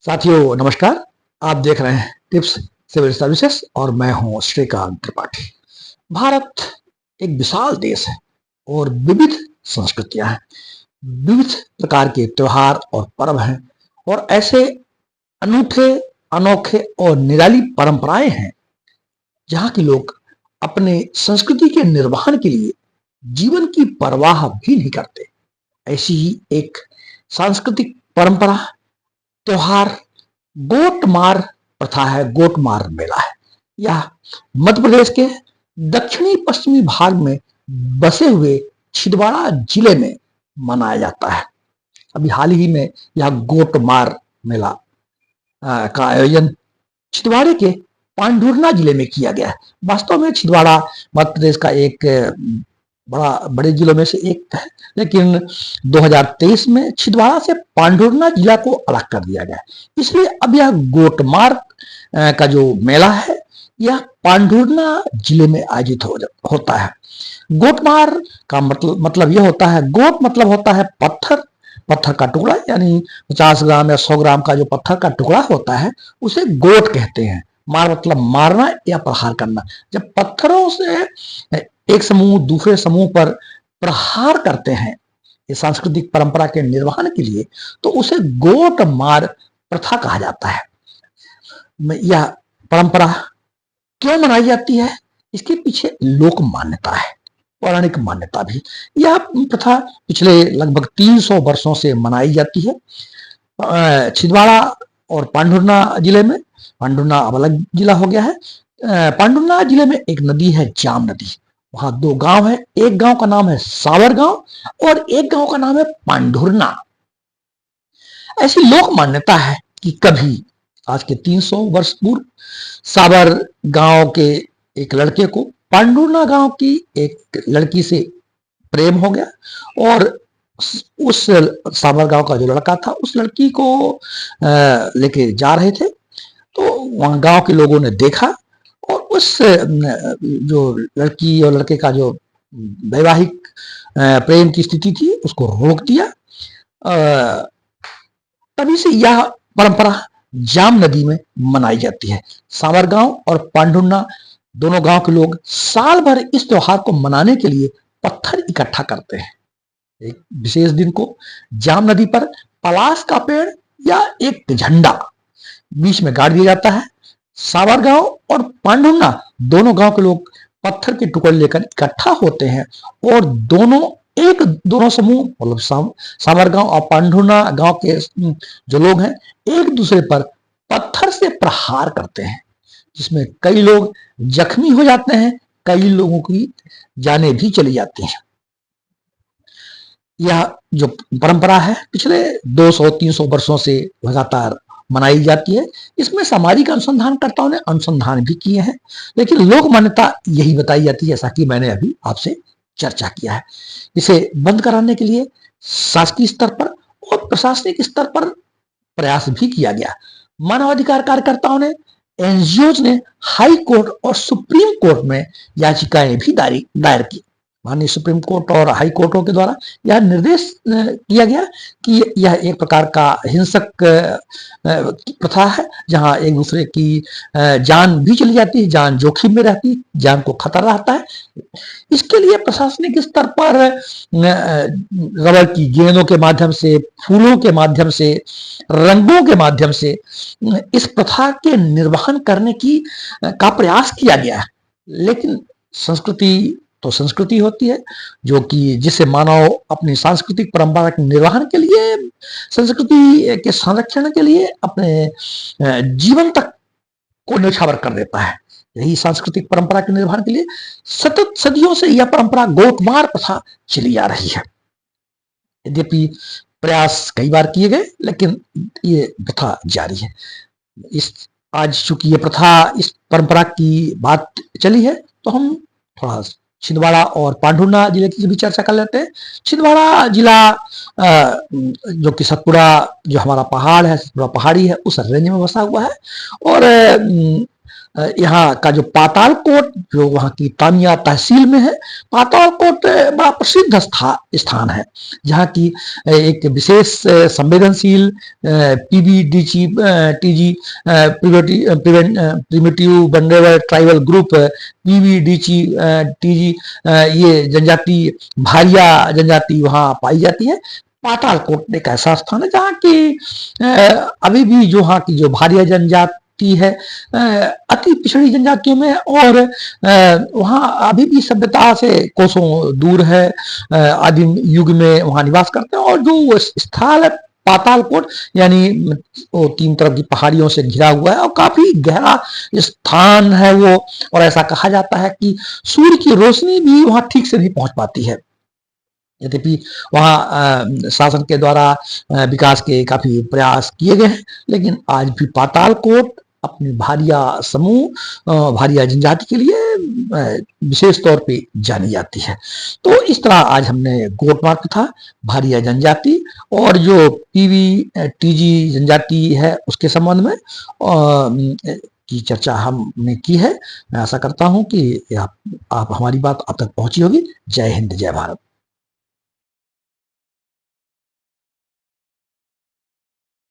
साथियों नमस्कार। आप देख रहे हैं टिप्स सिविल सर्विसेज और मैं हूं श्रीकांत त्रिपाठी। भारत एक विशाल देश है और विविध संस्कृतियां हैं, विविध प्रकार के त्योहार और पर्व हैं और ऐसे अनूठे अनोखे और निराली परंपराएं हैं जहां के लोग अपने संस्कृति के निर्वहन के लिए जीवन की परवाह भी नहीं करते। ऐसी ही एक सांस्कृतिक परंपरा त्योहार गोटमार प्रथा है, गोटमार मेला है। यह मध्य प्रदेश के दक्षिणी पश्चिमी भाग में बसे हुए छिंदवाड़ा जिले में मनाया जाता है। अभी हाल ही में यह गोटमार मेला का आयोजन छिंदवाड़े के पांढुर्ना जिले में किया गया है। वास्तव में छिंदवाड़ा मध्य प्रदेश का एक बड़े जिलों में से एक है, लेकिन 2023 में छिंदवाड़ा से पांढुर्ना जिला को अलग कर दिया गया, इसलिए अब यह गोटमार का जो मेला है यह पांढुर्ना जिले में आयोजित होता है। गोटमार का मतलब यह होता है, गोट मतलब होता है पत्थर का टुकड़ा, यानी 50 ग्राम या 100 ग्राम का जो पत्थर का टुकड़ा होता है उसे गोट कहते हैं। मार मतलब मारना या प्रहार करना। जब पत्थरों से एक समूह दूसरे समूह पर प्रहार करते हैं इस सांस्कृतिक परंपरा के निर्वहन के लिए, तो उसे गोट मार प्रथा कहा जाता है। यह परंपरा क्यों मनाई जाती है, इसके पीछे लोक मान्यता है, पौराणिक मान्यता भी। यह प्रथा पिछले लगभग 300 वर्षों से मनाई जाती है। छिंदवाड़ा और पांढुर्ना जिले में, पांढुर्ना अब अलग जिला हो गया है। पांढुर्ना जिले में एक नदी है, जाम नदी। वहां 2 गांव है, एक गांव का नाम है सावर गांव और एक गांव का नाम है पांढुर्ना। ऐसी लोक मान्यता है कि कभी आज के 300 वर्ष पूर्व सावर गांव के एक लड़के को पांढुर्ना गांव की एक लड़की से प्रेम हो गया और उस सावर गांव का जो लड़का था उस लड़की को लेके जा रहे थे, तो वहां गांव के लोगों ने देखा और उस जो लड़की और लड़के का जो वैवाहिक प्रेम की स्थिति थी उसको रोक दिया। तभी से यह परंपरा जाम नदी में मनाई जाती है। सावर गांव और पांढुर्ना दोनों गांव के लोग साल भर इस त्योहार को मनाने के लिए पत्थर इकट्ठा करते हैं। एक विशेष दिन को जाम नदी पर पलाश का पेड़ या एक झंडा बीच में गाड़ दिया जाता है। सावर गांव और पांढुर्ना दोनों गांव के लोग पत्थर के टुकड़े लेकर इकट्ठा होते हैं और दोनों समूह मतलब सावर गांव और पांढुर्ना गांव के जो लोग हैं एक दूसरे पर पत्थर से प्रहार करते हैं, जिसमें कई लोग जख्मी हो जाते हैं, कई लोगों की जानें भी चली जाती हैं। यह जो परंपरा है पिछले 200-300 वर्षों से लगातार मनाई जाती है। इसमें सामाजिक अनुसंधानकर्ताओं ने अनुसंधान भी किए हैं, लेकिन लोक मान्यता यही बताई जाती है जैसा कि मैंने अभी आपसे चर्चा किया है। इसे बंद कराने के लिए शासकीय स्तर पर और प्रशासनिक स्तर पर प्रयास भी किया गया। मानवाधिकार कार्यकर्ताओं ने, एनजीओ ने हाई कोर्ट और सुप्रीम कोर्ट में याचिकाएं भी दायर की। माननीय सुप्रीम कोर्ट और हाई कोर्टों के द्वारा यह निर्देश किया गया कि यह एक प्रकार का हिंसक प्रथा है जहां एक दूसरे की जान भी चली जाती है, जान जोखिम में रहती है, जान को खतरा रहता है। इसके लिए प्रशासनिक स्तर पर रबर की गेंदों के माध्यम से, फूलों के माध्यम से, रंगों के माध्यम से इस प्रथा के निर्वहन करने का प्रयास किया गया है। लेकिन संस्कृति तो संस्कृति होती है, जो कि जिसे मानव अपनी सांस्कृतिक परंपरा के निर्वहन के लिए, संस्कृति के संरक्षण के लिए अपने जीवन तक को न्यौछावर कर देता है। यही सांस्कृतिक परंपरा के निर्वहन के लिए सतत सदियों से यह परंपरा गोटमार प्रथा चली आ रही है। यद्यपि प्रयास कई बार किए गए, लेकिन ये प्रथा जारी है। आज चूंकि ये प्रथा, इस परंपरा की बात चली है, तो हम थोड़ा छिंदवाड़ा और पांढुर्ना जिले की भी चर्चा कर लेते हैं। छिंदवाड़ा जिला जो कि सतपुड़ा, जो हमारा पहाड़ है, सतपुड़ा पहाड़ी है, उस रेंज में बसा हुआ है और यहाँ का जो पातालकोट, जो वहाँ की तानिया तहसील में है, पातालकोट बड़ा प्रसिद्ध स्थान है, जहाँ की एक विशेष संवेदनशील PBDG TG primitive vulnerable tribal group PBDG TG, ये जनजाति भारिया जनजाति वहाँ पाई जाती है। पातालकोट एक ऐसा स्थान है जहाँ की अभी भी जो वहाँ की जो भारिया जनजाति है अति पिछड़ी जनजातियों में, और वहाँ अभी भी सभ्यता से कोसों दूर है। आदिम युग में वहाँ निवास करते हैं, और जो स्थल है पातालकोट, यानी वो तीन तरफ की पहाड़ियों से घिरा हुआ है और काफी गहरा स्थान है वो, और ऐसा कहा जाता है कि सूर्य की रोशनी भी वहाँ ठीक से नहीं पहुंच पाती है। यद्यपि वहाँ शासन के द्वारा विकास के काफी प्रयास किए गए हैं, लेकिन आज भी पातालकोट अपनी भारिया समूह, भारिया जनजाति के लिए विशेष तौर पे जानी जाती है। तो इस तरह आज हमने गोटमार्ग तथा भारिया जनजाति और जो पीवी-टीजी जनजाति है उसके संबंध में की चर्चा हमने की है। मैं आशा करता हूं कि आप हमारी बात अब तक पहुंची होगी। जय हिंद, जय भारत।